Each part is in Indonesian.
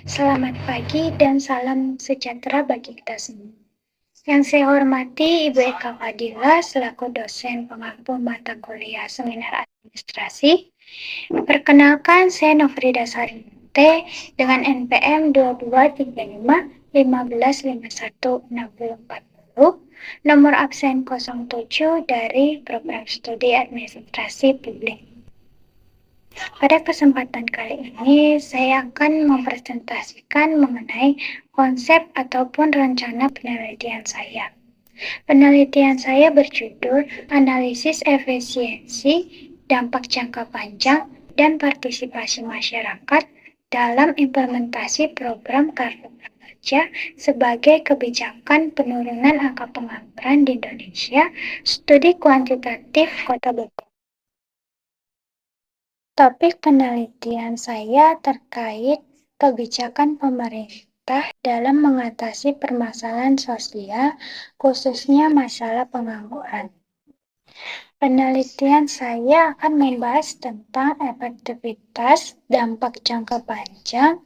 Selamat pagi dan salam sejahtera bagi kita semua. Yang saya hormati Ibu Eka Fadila selaku dosen pengampu mata kuliah seminar administrasi. Perkenalkan, saya Nofrida Sarinte dengan NPM 223515516040, nomor absen 07 dari program studi administrasi publik. Pada kesempatan kali ini, saya akan mempresentasikan mengenai konsep ataupun rencana penelitian saya. Penelitian saya berjudul Analisis Efisiensi, Dampak Jangka Panjang, dan Partisipasi Masyarakat dalam Implementasi Program Kartu Prakerja sebagai Kebijakan Penurunan Angka Pengangguran di Indonesia, Studi Kuantitatif Kota Bogor. Topik penelitian saya terkait kebijakan pemerintah dalam mengatasi permasalahan sosial, khususnya masalah pengangguran. Penelitian saya akan membahas tentang efektivitas, dampak jangka panjang,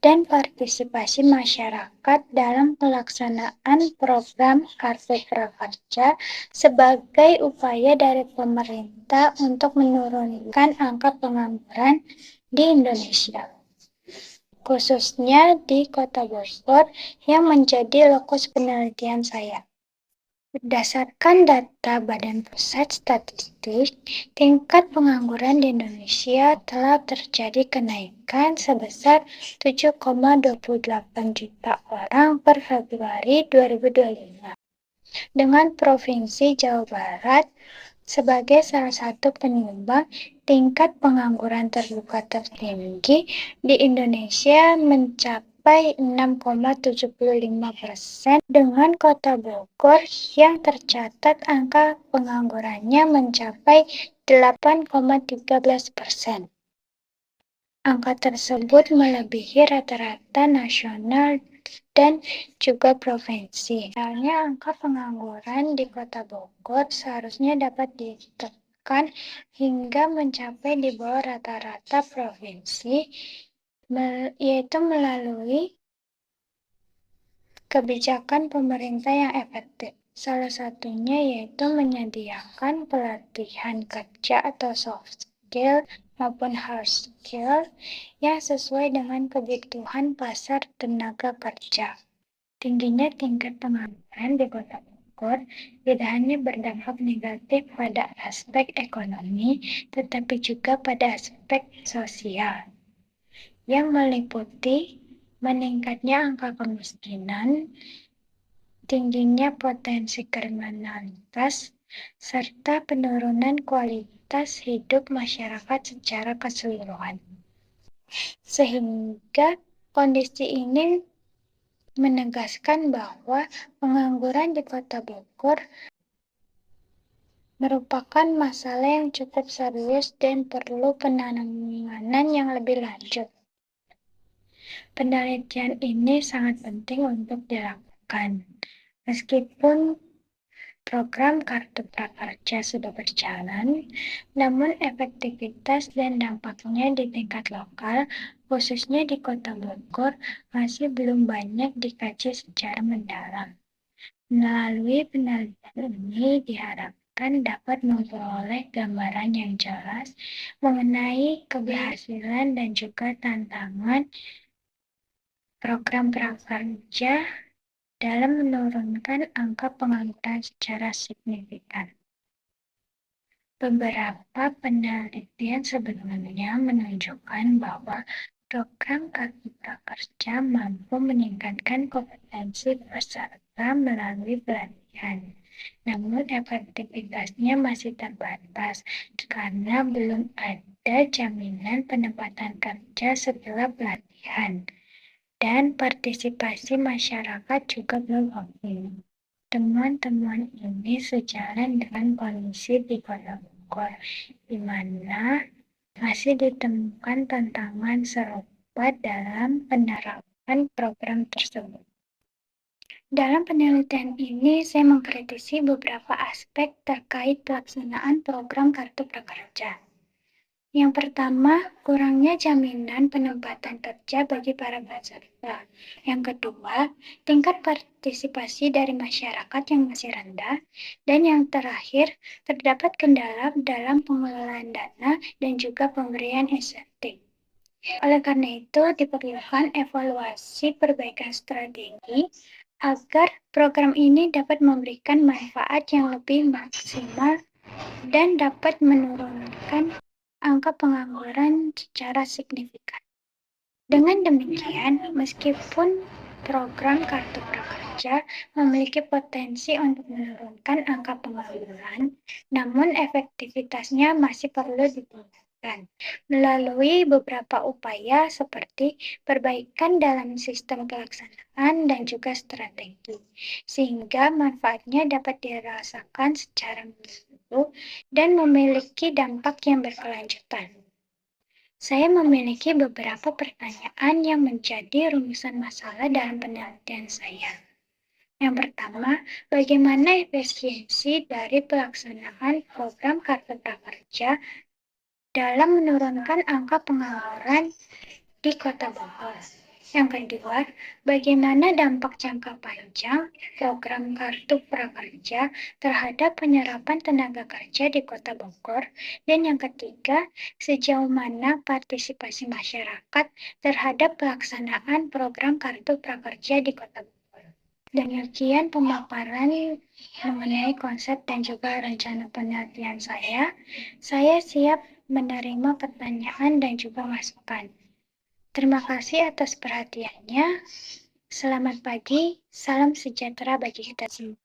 dan partisipasi masyarakat dalam pelaksanaan program Kartu Prakerja sebagai upaya dari pemerintah untuk menurunkan angka pengangguran di Indonesia, khususnya di Kota Bogor yang menjadi lokus penelitian saya. Berdasarkan data Badan Pusat Statistik, tingkat pengangguran di Indonesia telah terjadi kenaikan sebesar 7,28 juta orang per Februari 2025, dengan Provinsi Jawa Barat sebagai salah satu penyumbang tingkat pengangguran terbuka tertinggi di Indonesia mencapai 6,75%, dengan Kota Bogor yang tercatat angka penganggurannya mencapai 8,13%. Angka tersebut melebihi rata-rata nasional dan juga provinsi. Misalnya, angka pengangguran di Kota Bogor seharusnya dapat ditekan hingga mencapai di bawah rata-rata provinsi, yaitu melalui kebijakan pemerintah yang efektif. Salah satunya yaitu menyediakan pelatihan kerja atau soft skill maupun hard skill yang sesuai dengan kebutuhan pasar tenaga kerja. Tingginya tingkat pengangguran di Kota Bogor tidak hanya berdampak negatif pada aspek ekonomi, tetapi juga pada aspek sosial, yang meliputi meningkatnya angka kemiskinan, tingginya potensi kriminalitas, serta penurunan kualitas hidup masyarakat secara keseluruhan. Sehingga kondisi ini menegaskan bahwa pengangguran di Kota Bogor merupakan masalah yang cukup serius dan perlu penanganan yang lebih lanjut. Penelitian ini sangat penting untuk dilakukan. Meskipun program Kartu Prakerja sudah berjalan, namun efektivitas dan dampaknya di tingkat lokal, khususnya di Kota Bogor, masih belum banyak dikaji secara mendalam. Melalui penelitian ini diharapkan dapat memperoleh gambaran yang jelas mengenai keberhasilan dan juga tantangan program prakerja dalam menurunkan angka pengangguran secara signifikan. Beberapa penelitian sebelumnya menunjukkan bahwa program Kartu Prakerja mampu meningkatkan kompetensi peserta melalui pelatihan. Namun efektivitasnya masih terbatas karena belum ada jaminan penempatan kerja setelah pelatihan. Dan partisipasi masyarakat juga belum optimal. Temuan-temuan ini sejalan dengan kondisi di Kota Bogor, di mana masih ditemukan tantangan serupa dalam penerapan program tersebut. Dalam penelitian ini, saya mengkritisi beberapa aspek terkait pelaksanaan program Kartu Prakerja. Yang pertama, kurangnya jaminan penempatan kerja bagi para peserta. Yang kedua, tingkat partisipasi dari masyarakat yang masih rendah. Dan yang terakhir, terdapat kendala dalam pengelolaan dana dan juga pemberian insentif. Oleh karena itu, diperlukan evaluasi perbaikan strategi agar program ini dapat memberikan manfaat yang lebih maksimal dan dapat menurunkan angka pengangguran secara signifikan. Dengan demikian, meskipun program Kartu Prakerja memiliki potensi untuk menurunkan angka pengangguran, namun efektivitasnya masih perlu ditingkatkan melalui beberapa upaya seperti perbaikan dalam sistem pelaksanaan dan juga strategi, sehingga manfaatnya dapat dirasakan secara menyeluruh dan memiliki dampak yang berkelanjutan. Saya memiliki beberapa pertanyaan yang menjadi rumusan masalah dalam penelitian saya. Yang pertama, bagaimana efisiensi dari pelaksanaan program Kartu Prakerja dalam menurunkan angka pengangguran di Kota Bogor? Yang kedua, bagaimana dampak jangka panjang program Kartu Prakerja terhadap penyerapan tenaga kerja di Kota Bogor? Dan yang ketiga, sejauh mana partisipasi masyarakat terhadap pelaksanaan program Kartu Prakerja di Kota Bogor? Demikian pemaparan mengenai konsep dan juga rencana penelitian saya. Saya siap menerima pertanyaan dan juga masukan. Terima kasih atas perhatiannya. Selamat pagi, salam sejahtera bagi kita semua.